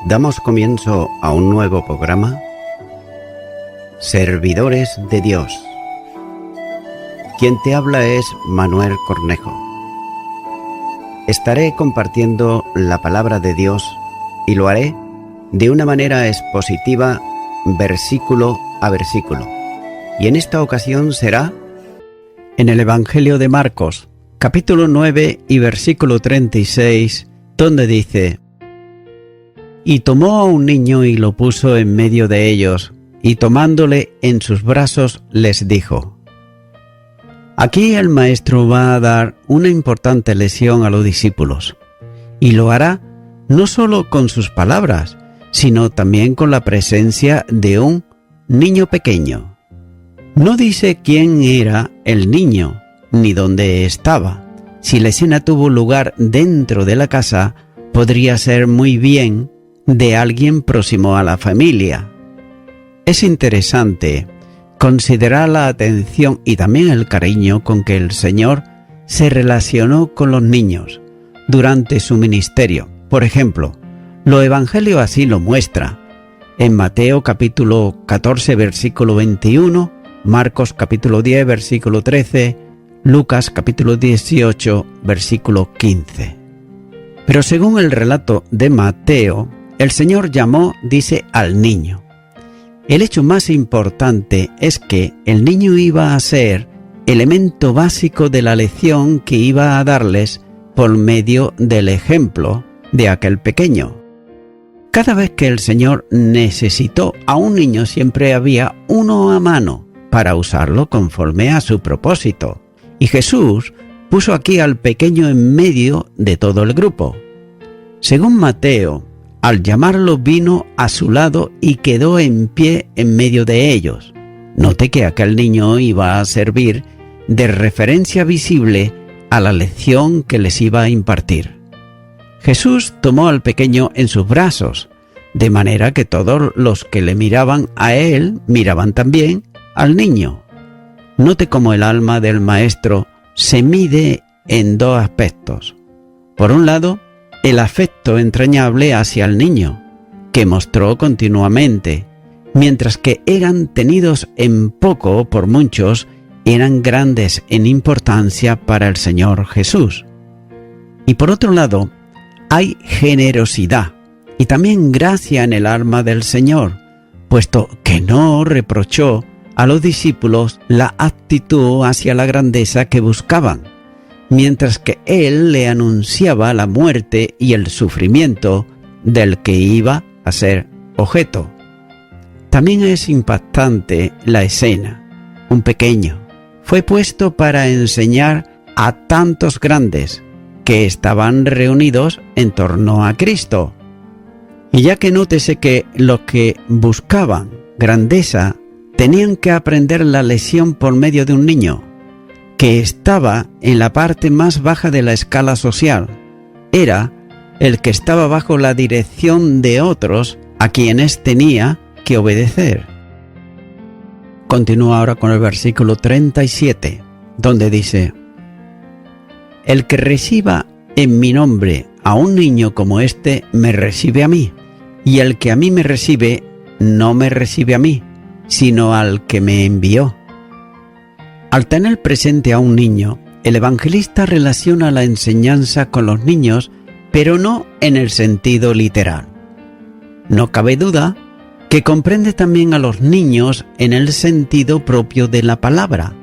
Damos comienzo a un nuevo programa, Servidores de Dios. Quien te habla es Manuel Cornejo. Estaré compartiendo la palabra de Dios y lo haré de una manera expositiva, versículo a versículo. Y en esta ocasión será en el Evangelio de Marcos, capítulo 9 y versículo 36, donde dice: Y tomó a un niño y lo puso en medio de ellos, y tomándole en sus brazos les dijo. Aquí el maestro va a dar una importante lección a los discípulos, y lo hará no solo con sus palabras, sino también con la presencia de un niño pequeño. No dice quién era el niño, ni dónde estaba. Si la escena tuvo lugar dentro de la casa, podría ser muy bien de alguien próximo a la familia. Es interesante considerar la atención y también el cariño con que el Señor se relacionó con los niños durante su ministerio. Por ejemplo, los evangelios así lo muestran. En Mateo capítulo 14 versículo 21, Marcos capítulo 10 versículo 13, Lucas capítulo 18 versículo 15. Pero según el relato de Mateo, el Señor llamó, dice, al niño. El hecho más importante es que el niño iba a ser elemento básico de la lección que iba a darles por medio del ejemplo de aquel pequeño. Cada vez que el Señor necesitó a un niño, siempre había uno a mano para usarlo conforme a su propósito. Y Jesús puso aquí al pequeño en medio de todo el grupo. Según Mateo, al llamarlo vino a su lado y quedó en pie en medio de ellos. Note que aquel niño iba a servir de referencia visible a la lección que les iba a impartir. Jesús tomó al pequeño en sus brazos, de manera que todos los que le miraban a él miraban también al niño. Note cómo el alma del maestro se mide en dos aspectos. Por un lado, el afecto entrañable hacia el niño, que mostró continuamente, mientras que eran tenidos en poco por muchos, eran grandes en importancia para el Señor Jesús. Y por otro lado, hay generosidad y también gracia en el alma del Señor, puesto que no reprochó a los discípulos la actitud hacia la grandeza que buscaban, mientras que Él le anunciaba la muerte y el sufrimiento del que iba a ser objeto. También es impactante la escena. Un pequeño fue puesto para enseñar a tantos grandes que estaban reunidos en torno a Cristo. Y ya que nótese que los que buscaban grandeza tenían que aprender la lección por medio de un niño, que estaba en la parte más baja de la escala social. Era el que estaba bajo la dirección de otros a quienes tenía que obedecer. Continúa ahora con el versículo 37, donde dice: El que reciba en mi nombre a un niño como este, me recibe a mí, y el que a mí me recibe, no me recibe a mí, sino al que me envió. Al tener presente a un niño, el evangelista relaciona la enseñanza con los niños, pero no en el sentido literal. No cabe duda que comprende también a los niños en el sentido propio de la palabra,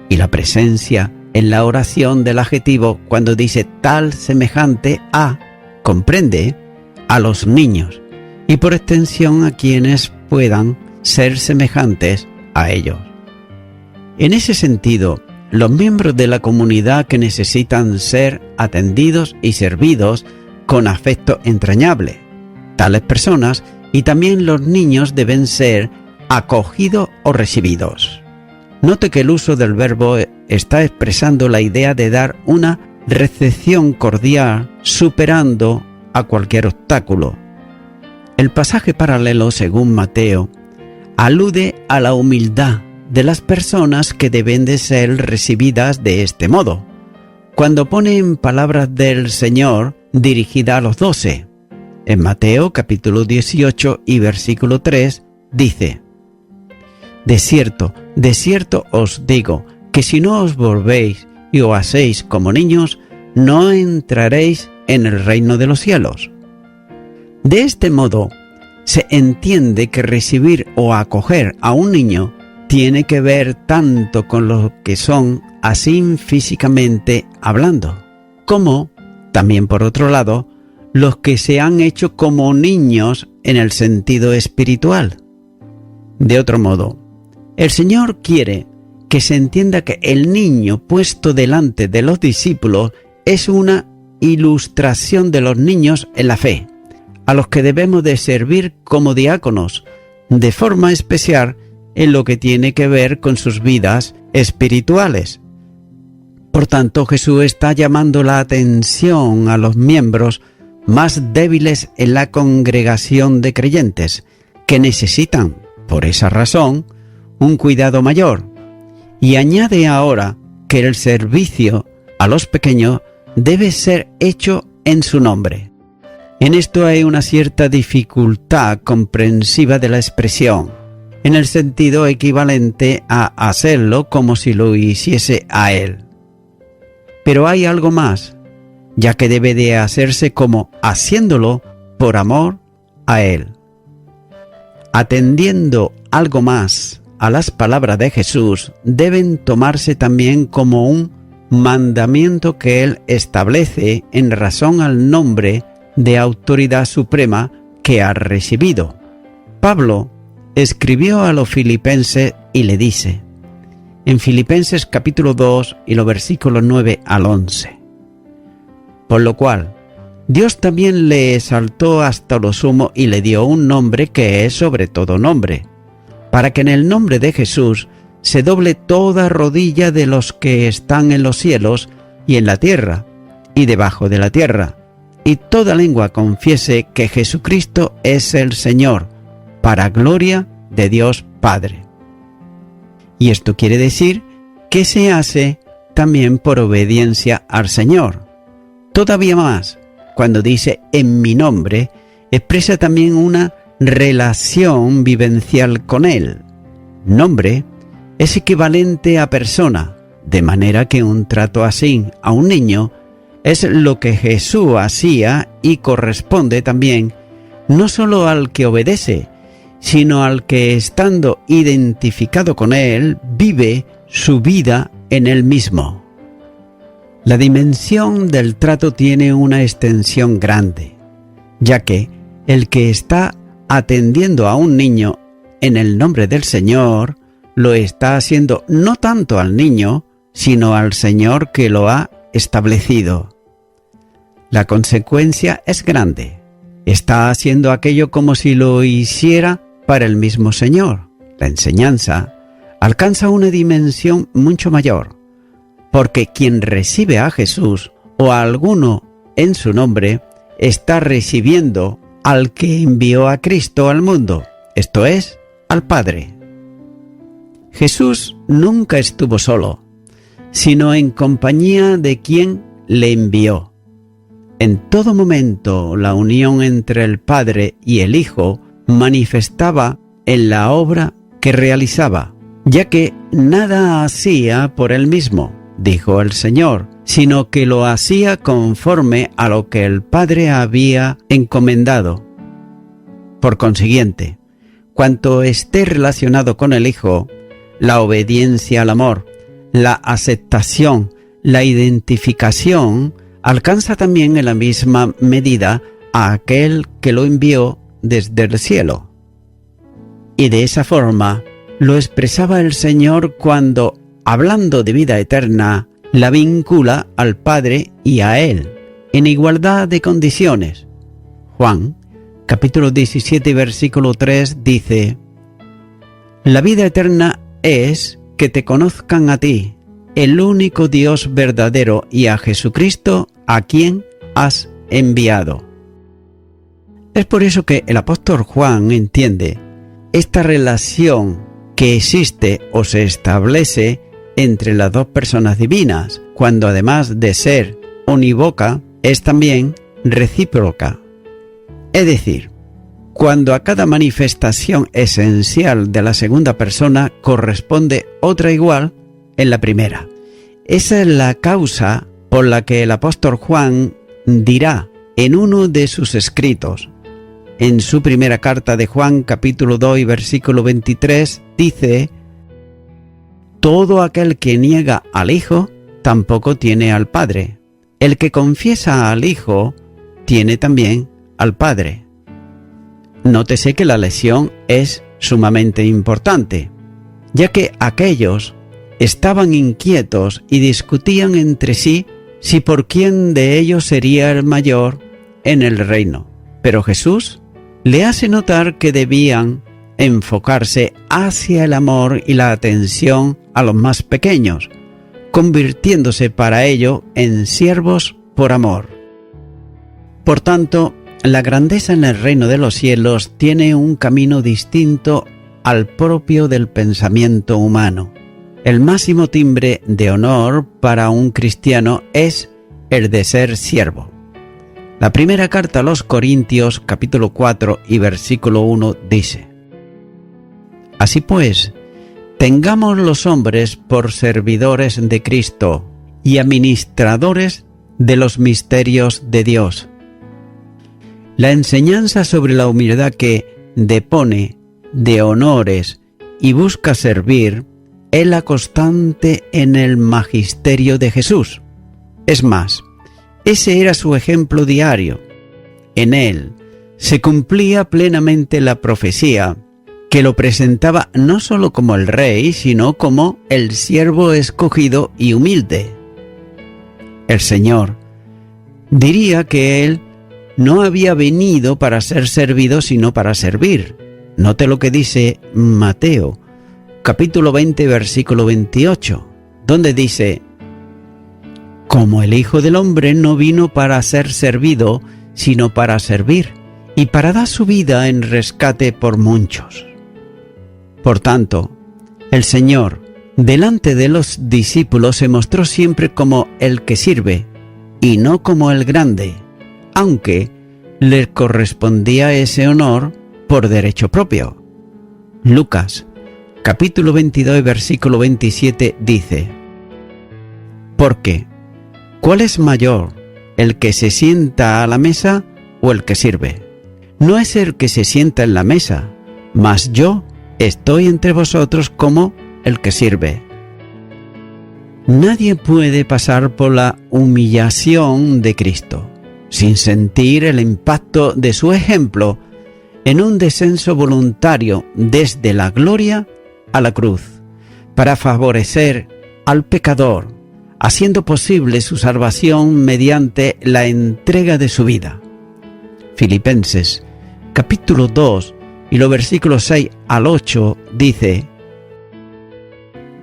y la presencia en la oración del adjetivo cuando dice tal semejante a, comprende a los niños, y por extensión a quienes puedan ser semejantes a ellos. En ese sentido, los miembros de la comunidad que necesitan ser atendidos y servidos con afecto entrañable, tales personas y también los niños deben ser acogidos o recibidos. Note que el uso del verbo está expresando la idea de dar una recepción cordial superando a cualquier obstáculo. El pasaje paralelo, según Mateo, alude a la humildad de las personas que deben de ser recibidas de este modo, cuando pone en palabras del Señor dirigida a los 12: En Mateo capítulo 18 y versículo 3 dice: de cierto os digo, que si no os volvéis y os hacéis como niños, no entraréis en el reino de los cielos. De este modo, se entiende que recibir o acoger a un niño tiene que ver tanto con lo que son así físicamente hablando, como también por otro lado, los que se han hecho como niños en el sentido espiritual. De otro modo, el Señor quiere que se entienda que el niño puesto delante de los discípulos es una ilustración de los niños en la fe, a los que debemos de servir como diáconos, de forma especial en lo que tiene que ver con sus vidas espirituales. Por tanto, Jesús está llamando la atención a los miembros más débiles en la congregación de creyentes, que necesitan, por esa razón, un cuidado mayor, y añade ahora que el servicio a los pequeños debe ser hecho en su nombre. En esto hay una cierta dificultad comprensiva de la expresión, en el sentido equivalente a hacerlo como si lo hiciese a él. Pero hay algo más, ya que debe de hacerse como haciéndolo por amor a él. Atendiendo algo más a las palabras de Jesús, deben tomarse también como un mandamiento que él establece en razón al nombre de autoridad suprema que ha recibido. Pablo escribió a los filipenses y le dice, en Filipenses capítulo 2 y los versículos 9 al 11, por lo cual Dios también le exaltó hasta lo sumo y le dio un nombre que es sobre todo nombre, para que en el nombre de Jesús se doble toda rodilla de los que están en los cielos y en la tierra y debajo de la tierra, y toda lengua confiese que Jesucristo es el Señor, para gloria de Dios Padre. Y esto quiere decir que se hace también por obediencia al Señor. Todavía más, cuando dice en mi nombre, expresa también una relación vivencial con Él. Nombre es equivalente a persona, de manera que un trato así a un niño es lo que Jesús hacía y corresponde también no solo al que obedece, sino al que, estando identificado con Él, vive su vida en Él mismo. La dimensión del trato tiene una extensión grande, ya que el que está atendiendo a un niño en el nombre del Señor, lo está haciendo no tanto al niño, sino al Señor que lo ha establecido. La consecuencia es grande. Está haciendo aquello como si lo hiciera para el mismo Señor. La enseñanza alcanza una dimensión mucho mayor, porque quien recibe a Jesús o a alguno en su nombre, está recibiendo al que envió a Cristo al mundo, esto es, al Padre. Jesús nunca estuvo solo, sino en compañía de quien le envió. En todo momento, la unión entre el Padre y el Hijo manifestaba en la obra que realizaba, ya que nada hacía por él mismo, dijo el Señor, sino que lo hacía conforme a lo que el Padre había encomendado. Por consiguiente, cuanto esté relacionado con el Hijo, la obediencia al amor, la aceptación, la identificación, alcanza también en la misma medida a aquel que lo envió desde el cielo. Y de esa forma lo expresaba el Señor cuando, hablando de vida eterna, la vincula al Padre y a Él, en igualdad de condiciones. Juan, capítulo 17, versículo 3, dice: La vida eterna es que te conozcan a ti, el único Dios verdadero, y a Jesucristo, a quien has enviado. Es por eso que el apóstol Juan entiende esta relación que existe o se establece entre las dos personas divinas, cuando además de ser unívoca, es también recíproca. Es decir, cuando a cada manifestación esencial de la segunda persona corresponde otra igual en la primera. Esa es la causa por la que el apóstol Juan dirá en uno de sus escritos, en su primera carta de Juan, capítulo 2 y versículo 23, dice: todo aquel que niega al Hijo, tampoco tiene al Padre. El que confiesa al Hijo, tiene también al Padre. Nótese que la lección es sumamente importante, ya que aquellos estaban inquietos y discutían entre sí si por quién de ellos sería el mayor en el reino. Pero Jesús le hace notar que debían enfocarse hacia el amor y la atención a los más pequeños, convirtiéndose para ello en siervos por amor. Por tanto, la grandeza en el reino de los cielos tiene un camino distinto al propio del pensamiento humano. El máximo timbre de honor para un cristiano es el de ser siervo. La primera carta a los Corintios, capítulo 4 y versículo 1 dice: así pues, tengamos los hombres por servidores de Cristo y administradores de los misterios de Dios. La enseñanza sobre la humildad que depone de honores y busca servir es la constante en el magisterio de Jesús. Es más, ese era su ejemplo diario. En él se cumplía plenamente la profecía que lo presentaba no solo como el rey, sino como el siervo escogido y humilde. El Señor diría que él no había venido para ser servido, sino para servir. Note lo que dice Mateo, capítulo 20, versículo 28, donde dice: como el Hijo del Hombre no vino para ser servido, sino para servir, y para dar su vida en rescate por muchos. Por tanto, el Señor, delante de los discípulos, se mostró siempre como el que sirve, y no como el grande, aunque le correspondía ese honor por derecho propio. Lucas, capítulo 22, versículo 27, dice: porque, ¿cuál es mayor, el que se sienta a la mesa o el que sirve? No es el que se sienta en la mesa, mas yo estoy entre vosotros como el que sirve. Nadie puede pasar por la humillación de Cristo sin sentir el impacto de su ejemplo en un descenso voluntario desde la gloria a la cruz, para favorecer al pecador, haciendo posible su salvación mediante la entrega de su vida. Filipenses, capítulo 2, y los versículos 6 al 8 dice: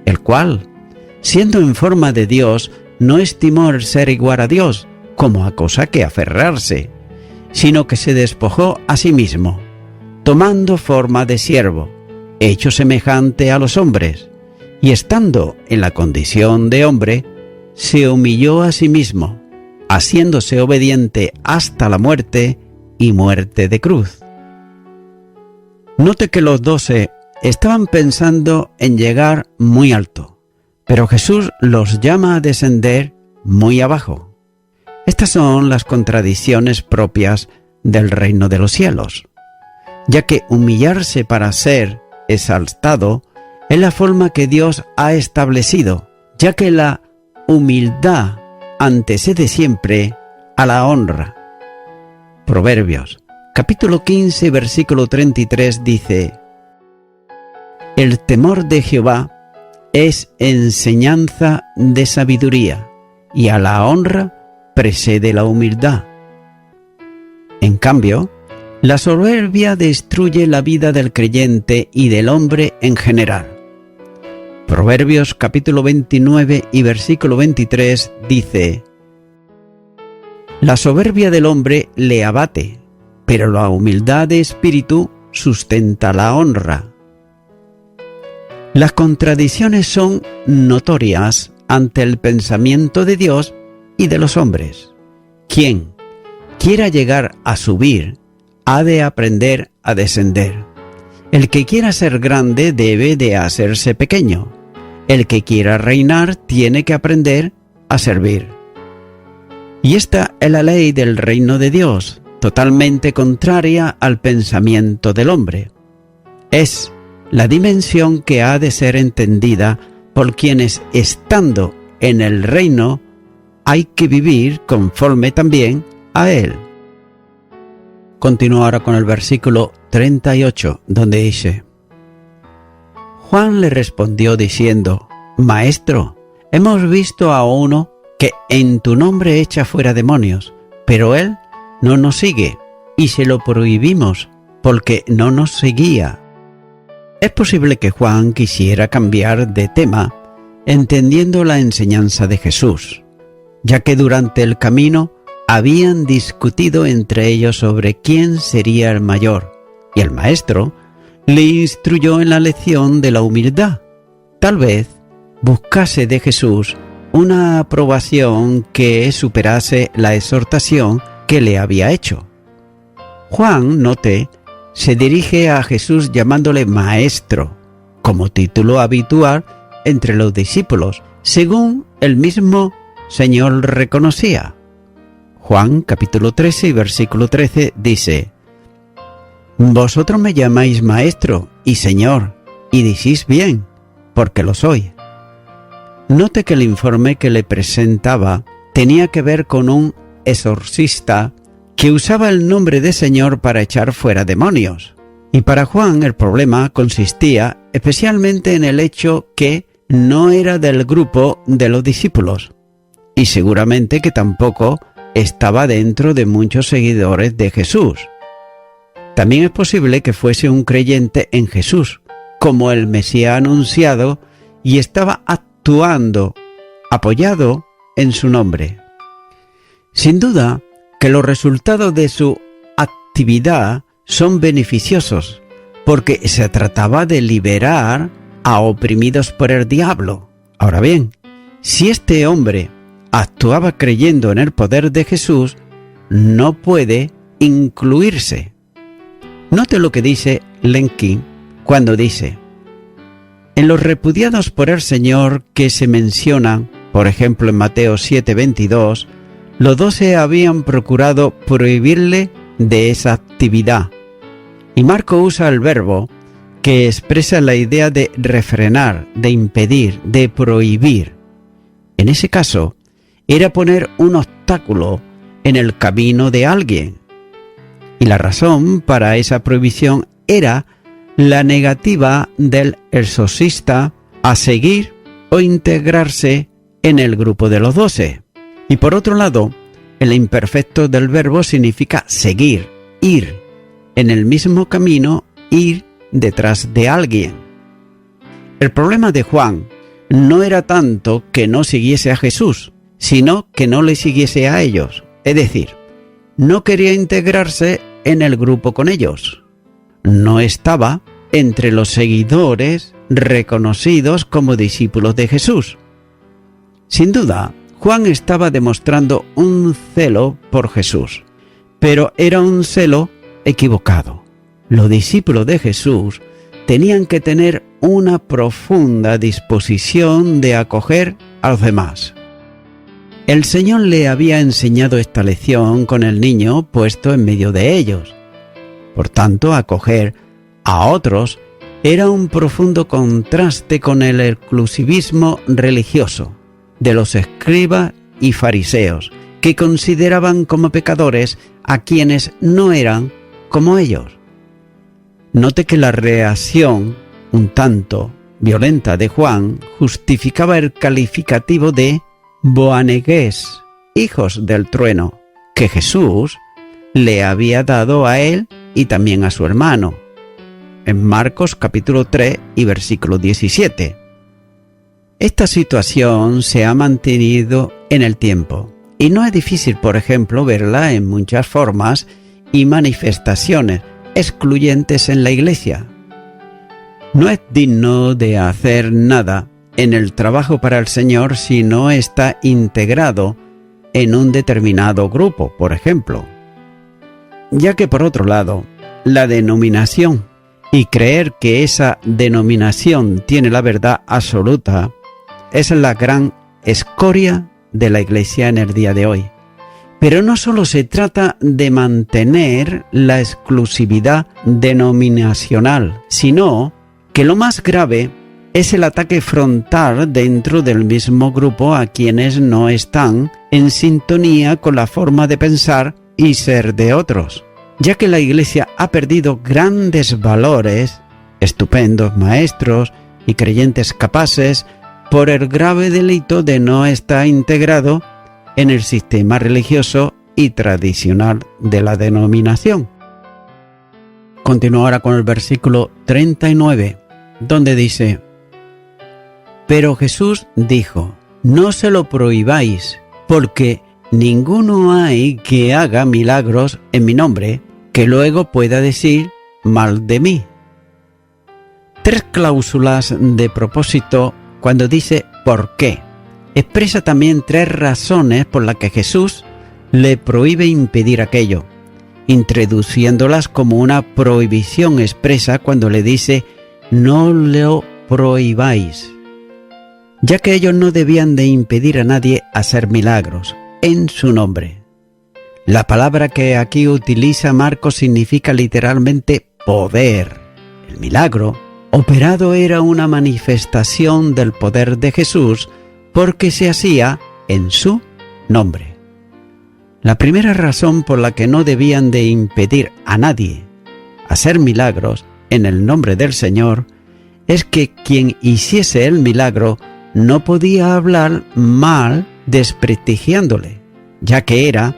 el cual, siendo en forma de Dios, no estimó el ser igual a Dios como a cosa que aferrarse, sino que se despojó a sí mismo, tomando forma de siervo, hecho semejante a los hombres, y estando en la condición de hombre, se humilló a sí mismo, haciéndose obediente hasta la muerte y muerte de cruz. Note que los 12 estaban pensando en llegar muy alto, pero Jesús los llama a descender muy abajo. Estas son las contradicciones propias del reino de los cielos, ya que humillarse para ser exaltado es la forma que Dios ha establecido, ya que la humildad antecede siempre a la honra. Proverbios, capítulo 15, versículo 33 dice: el temor de Jehová es enseñanza de sabiduría, y a la honra precede la humildad. En cambio, la soberbia destruye la vida del creyente y del hombre en general. Proverbios capítulo 29 y versículo 23 dice: la soberbia del hombre le abate, pero la humildad de espíritu sustenta la honra. Las contradicciones son notorias ante el pensamiento de Dios y de los hombres. Quien quiera llegar a subir ha de aprender a descender. El que quiera ser grande debe de hacerse pequeño. El que quiera reinar tiene que aprender a servir. Y esta es la ley del reino de Dios, totalmente contraria al pensamiento del hombre. Es la dimensión que ha de ser entendida por quienes, estando en el reino, hay que vivir conforme también a él. Continúo ahora con el versículo 38, donde dice: Juan le respondió diciendo: Maestro, hemos visto a uno que en tu nombre echa fuera demonios, pero él no nos sigue, y se lo prohibimos, porque no nos seguía. Es posible que Juan quisiera cambiar de tema, entendiendo la enseñanza de Jesús, ya que durante el camino habían discutido entre ellos sobre quién sería el mayor, y el maestro le instruyó en la lección de la humildad. Tal vez buscase de Jesús una aprobación que superase la exhortación que le había hecho. Juan, note, se dirige a Jesús llamándole maestro, como título habitual entre los discípulos, según el mismo Señor reconocía. Juan capítulo 13 y versículo 13 dice: Vosotros me llamáis maestro y Señor, y decís bien, porque lo soy. Note que el informe que le presentaba tenía que ver con un exorcista que usaba el nombre de Señor para echar fuera demonios. Y para Juan el problema consistía especialmente en el hecho que no era del grupo de los discípulos, y seguramente que tampoco estaba dentro de muchos seguidores de Jesús. También es posible que fuese un creyente en Jesús, como el Mesías anunciado, y estaba actuando apoyado en su nombre. Sin duda que los resultados de su actividad son beneficiosos, porque se trataba de liberar a oprimidos por el diablo. Ahora bien, si este hombre actuaba creyendo en el poder de Jesús, no puede incluirse. Note lo que dice Lenkin cuando dice: en los repudiados por el Señor que se mencionan, por ejemplo en Mateo 7:22, los 12 habían procurado prohibirle de esa actividad. Y Marco usa el verbo que expresa la idea de refrenar, de impedir, de prohibir. En ese caso, era poner un obstáculo en el camino de alguien. Y la razón para esa prohibición era la negativa del exorcista a seguir o integrarse en el grupo de los 12. Y por otro lado, el imperfecto del verbo significa seguir, ir, en el mismo camino, ir detrás de alguien. El problema de Juan no era tanto que no siguiese a Jesús, sino que no le siguiese a ellos, es decir, no quería integrarse en el grupo con ellos. No estaba entre los seguidores reconocidos como discípulos de Jesús. Sin duda, Juan estaba demostrando un celo por Jesús, pero era un celo equivocado. Los discípulos de Jesús tenían que tener una profunda disposición de acoger a los demás. El Señor le había enseñado esta lección con el niño puesto en medio de ellos. Por tanto, acoger a otros era un profundo contraste con el exclusivismo religioso de los escribas y fariseos, que consideraban como pecadores a quienes no eran como ellos. Note que la reacción, un tanto violenta de Juan, justificaba el calificativo de Boanerges, hijos del trueno, que Jesús le había dado a él y también a su hermano, en Marcos capítulo 3 y versículo 17. Esta situación se ha mantenido en el tiempo, y no es difícil, por ejemplo, verla en muchas formas y manifestaciones excluyentes en la Iglesia. No es digno de hacer nada en el trabajo para el Señor si no está integrado en un determinado grupo, por ejemplo. Ya que por otro lado, la denominación y creer que esa denominación tiene la verdad absoluta es la gran escoria de la Iglesia en el día de hoy. Pero no solo se trata de mantener la exclusividad denominacional, sino que lo más grave es el ataque frontal dentro del mismo grupo a quienes no están en sintonía con la forma de pensar y ser de otros, ya que la Iglesia ha perdido grandes valores, estupendos maestros y creyentes capaces por el grave delito de no estar integrado en el sistema religioso y tradicional de la denominación. Continúo ahora con el versículo 39, donde dice: Pero Jesús dijo: No se lo prohibáis, porque ninguno hay que haga milagros en mi nombre, que luego pueda decir mal de mí. 3 cláusulas de propósito cuando dice ¿por qué? Expresa también 3 razones por las que Jesús le prohíbe impedir aquello, introduciéndolas como una prohibición expresa cuando le dice no lo prohibáis, ya que ellos no debían de impedir a nadie hacer milagros en su nombre. La palabra que aquí utiliza Marcos significa literalmente poder. El milagro operado era una manifestación del poder de Jesús porque se hacía en su nombre. La primera razón por la que no debían de impedir a nadie hacer milagros en el nombre del Señor es que quien hiciese el milagro no podía hablar mal desprestigiándole, ya que era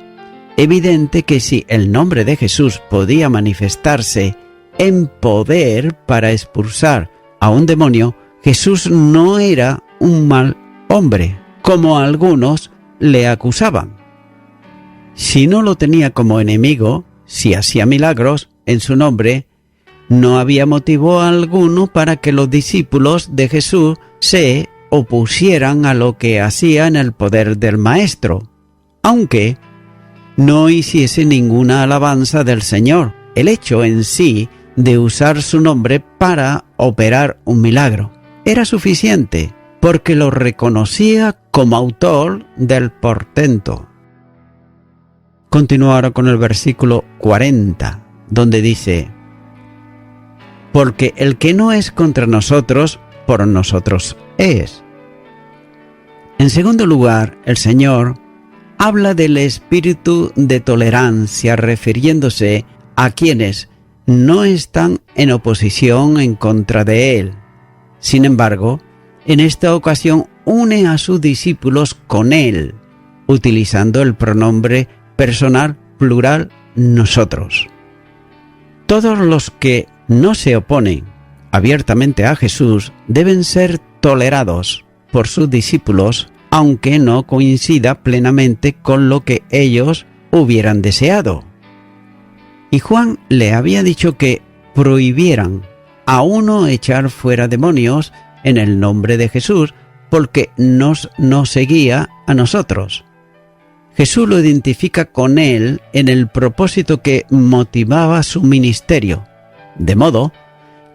evidente que si el nombre de Jesús podía manifestarse en poder para expulsar a un demonio, Jesús no era un mal hombre, como algunos le acusaban. Si no lo tenía como enemigo, si hacía milagros en su nombre, no había motivo alguno para que los discípulos de Jesús se opusieran a lo que hacía en el poder del Maestro, aunque no hiciese ninguna alabanza del Señor. El hecho en sí de usar su nombre para operar un milagro era suficiente, porque lo reconocía como autor del portento. Continúo ahora con el versículo 40, donde dice: Porque el que no es contra nosotros, por nosotros es. En segundo lugar, el Señor habla del espíritu de tolerancia, refiriéndose a quienes no están en oposición en contra de Él. Sin embargo, en esta ocasión une a sus discípulos con Él, utilizando el pronombre personal plural nosotros. Todos los que no se oponen abiertamente a Jesús deben ser tolerados por sus discípulos, aunque no coincida plenamente con lo que ellos hubieran deseado. Y Juan le había dicho que prohibieran a uno echar fuera demonios en el nombre de Jesús porque nos seguía a nosotros. Jesús lo identifica con él en el propósito que motivaba su ministerio, de modo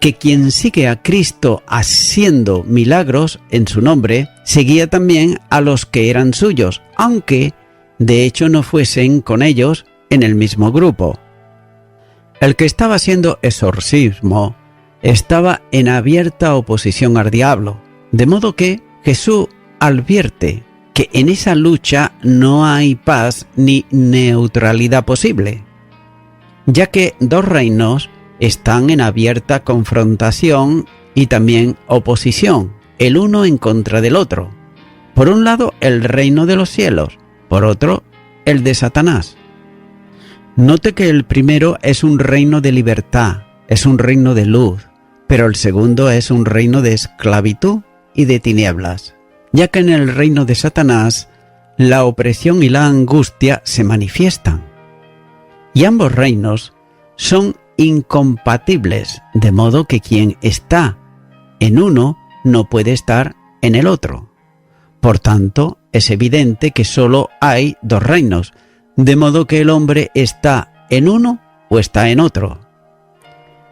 que quien sigue a Cristo haciendo milagros en su nombre, seguía también a los que eran suyos, aunque de hecho no fuesen con ellos en el mismo grupo. El que estaba haciendo exorcismo estaba en abierta oposición al diablo, de modo que Jesús advierte que en esa lucha no hay paz ni neutralidad posible, ya que 2 reinos están en abierta confrontación y también oposición, el uno en contra del otro. Por un lado, el reino de los cielos, por otro, el de Satanás. Note que el primero es un reino de libertad, es un reino de luz, pero el segundo es un reino de esclavitud y de tinieblas, ya que en el reino de Satanás la opresión y la angustia se manifiestan. Y ambos reinos son incompatibles, de modo que quien está en uno no puede estar en el otro. Por tanto, es evidente que solo hay 2 reinos, de modo que el hombre está en uno o está en otro.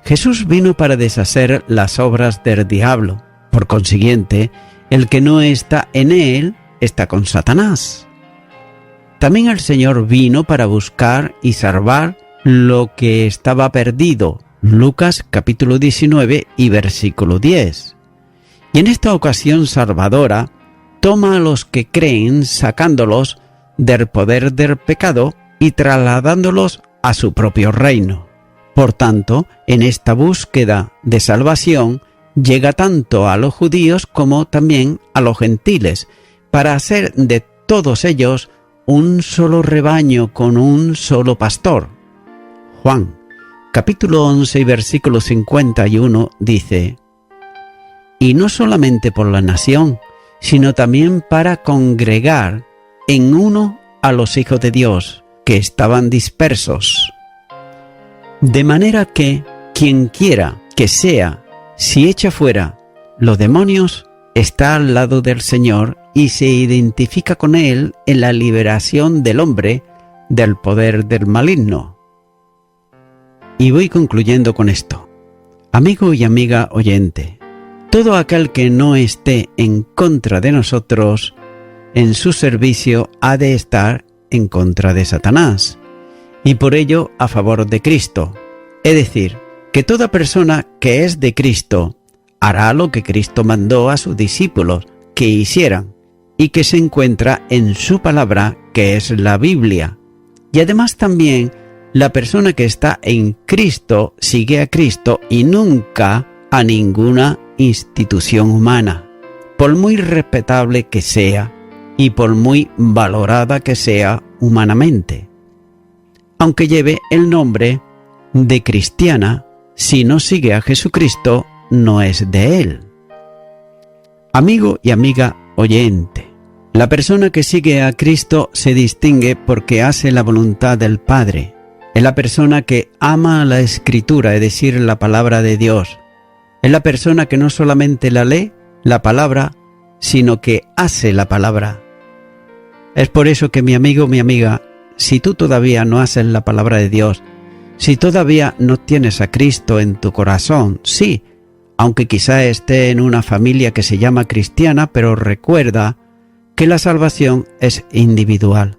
Jesús vino para deshacer las obras del diablo. Por consiguiente, el que no está en él está con Satanás. También el Señor vino para buscar y salvar lo que estaba perdido. Lucas capítulo 19 y versículo 10. Y en esta ocasión salvadora, toma a los que creen sacándolos del poder del pecado y trasladándolos a su propio reino. Por tanto, en esta búsqueda de salvación, llega tanto a los judíos como también a los gentiles, para hacer de todos ellos un solo rebaño con un solo pastor. Juan, capítulo 11 y versículo 51 dice: y no solamente por la nación, sino también para congregar en uno a los hijos de Dios, que estaban dispersos. De manera que quien quiera que sea, si echa fuera los demonios, está al lado del Señor y se identifica con Él en la liberación del hombre del poder del maligno. Y voy concluyendo con esto. Amigo y amiga oyente, todo aquel que no esté en contra de nosotros, en su servicio ha de estar en contra de Satanás, y por ello a favor de Cristo. Es decir, que toda persona que es de Cristo hará lo que Cristo mandó a sus discípulos que hicieran, y que se encuentra en su palabra, que es la Biblia. Y además también la persona que está en Cristo sigue a Cristo y nunca a ninguna institución humana, por muy respetable que sea y por muy valorada que sea humanamente. Aunque lleve el nombre de cristiana, si no sigue a Jesucristo, no es de Él. Amigo y amiga oyente, la persona que sigue a Cristo se distingue porque hace la voluntad del Padre. Es la persona que ama la Escritura, es decir, la palabra de Dios. Es la persona que no solamente la lee, la palabra, sino que hace la palabra. Es por eso que mi amigo, mi amiga, si tú todavía no haces la palabra de Dios, si todavía no tienes a Cristo en tu corazón, sí, aunque quizá esté en una familia que se llama cristiana, pero recuerda que la salvación es individual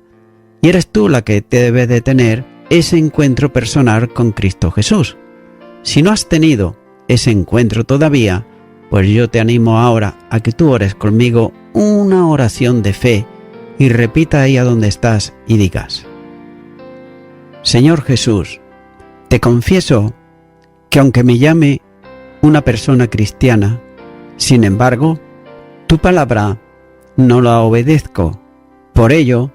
y eres tú la que debe de tener ese encuentro personal con Cristo Jesús. Si no has tenido ese encuentro todavía, pues yo te animo ahora a que tú ores conmigo una oración de fe y repita ahí a donde estás y digas: Señor Jesús, te confieso que aunque me llame una persona cristiana, sin embargo, tu palabra no la obedezco. Por ello,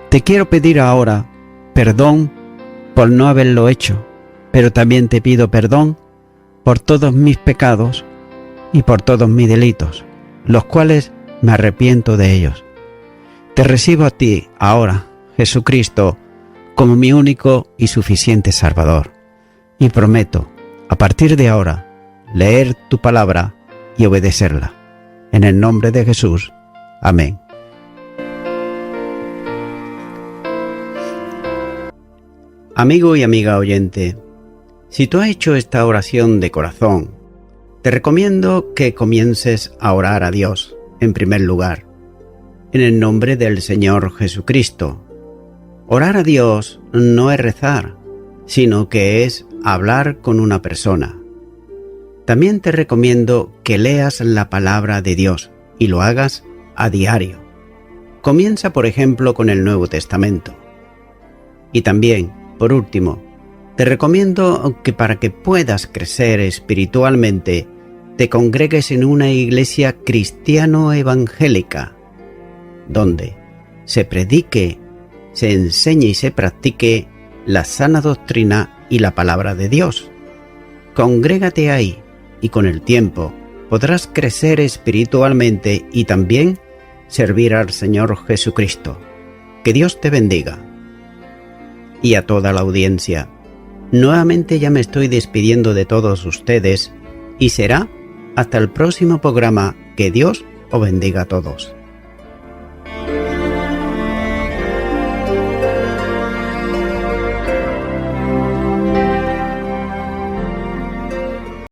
te quiero pedir ahora perdón por no haberlo hecho, pero también te pido perdón por todos mis pecados y por todos mis delitos, los cuales me arrepiento de ellos. Te recibo a ti ahora, Jesucristo, como mi único y suficiente Salvador, y prometo, a partir de ahora, leer tu palabra y obedecerla. En el nombre de Jesús. Amén. Amigo y amiga oyente, si tú has hecho esta oración de corazón, te recomiendo que comiences a orar a Dios, en primer lugar, en el nombre del Señor Jesucristo. Orar a Dios no es rezar, sino que es hablar con una persona. También te recomiendo que leas la palabra de Dios y lo hagas a diario. Comienza, por ejemplo, con el Nuevo Testamento. Y también, por último, te recomiendo que para que puedas crecer espiritualmente, te congregues en una iglesia cristiano-evangélica, donde se predique, se enseñe y se practique la sana doctrina y la palabra de Dios. Congrégate ahí y con el tiempo podrás crecer espiritualmente y también servir al Señor Jesucristo. Que Dios te bendiga. Y a toda la audiencia, nuevamente ya me estoy despidiendo de todos ustedes y será hasta el próximo programa. Que Dios os bendiga a todos.